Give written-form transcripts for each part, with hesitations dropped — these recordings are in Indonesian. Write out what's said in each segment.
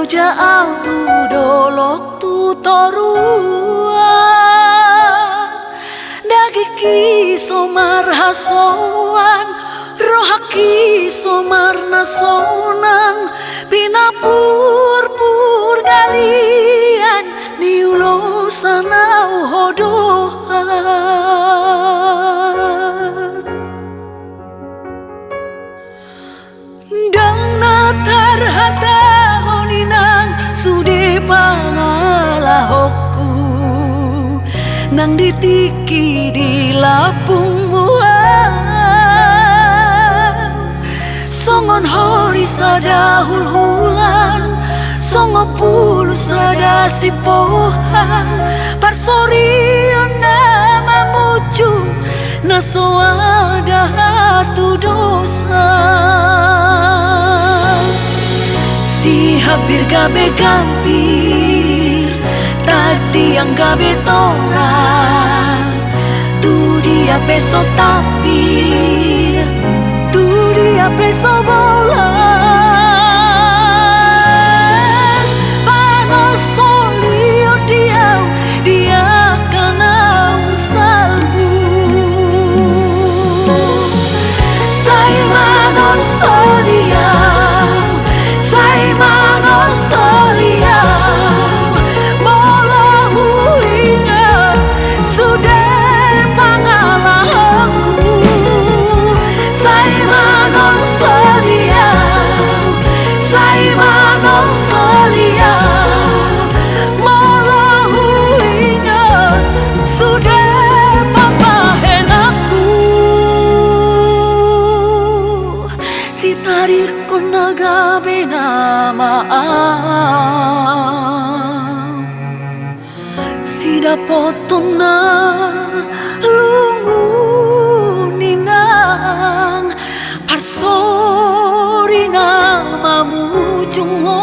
ja au tu dolok tu torua dagiki somar hasoan rohaki somar nasonang pinapur pur galian niulo sanau hodohan dang natar hata honinang sude pangalahokku nang ditiki di lapung buah songon hori sada hul-hulan songo pulu sada sipohan parsorion nama mujung naso ada hatu dosa si habir gabe gampir tadi yang gabe toras tu dia peso tapir tu dia peso bolas panos solio dia kanau salbu sai manon soliau sai manon soliau bolahu ingat sudah pangalahku sai manon soliau sai manon soliau bolahu ingat sudah papahenaku si tarir kon nagabe nama si dapotona lungu ninang parsori namamu jungo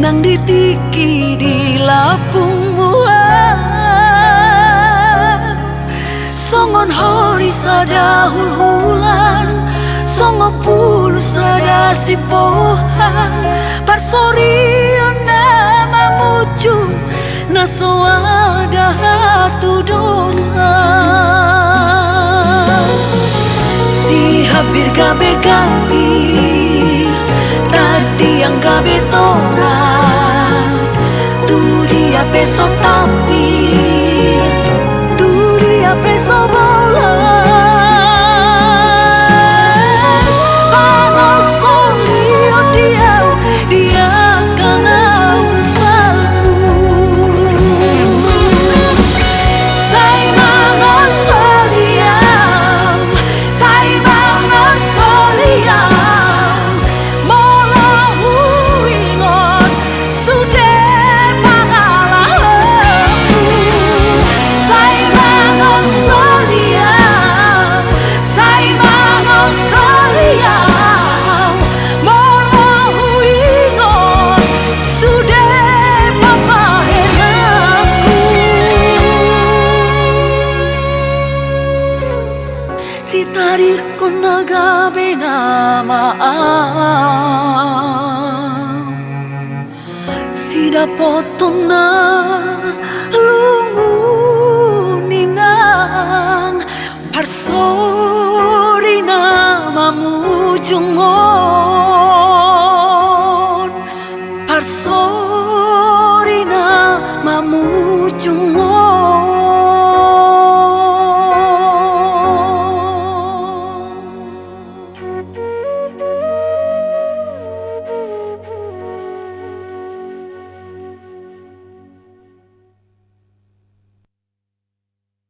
nang ditiki di lapung buah songon hori sada hul-hulan songo pulu sada sipohan parsorion nama mujung naso ada hatu dosa si habir gabe gampir tadi yang gabe toras tu dia peso tapir tu dia peso bolas panos solio dia kanau salbu sai manos soliau sai manos soliau si tarir kon nagabe nama si dapotona lungu ninang parso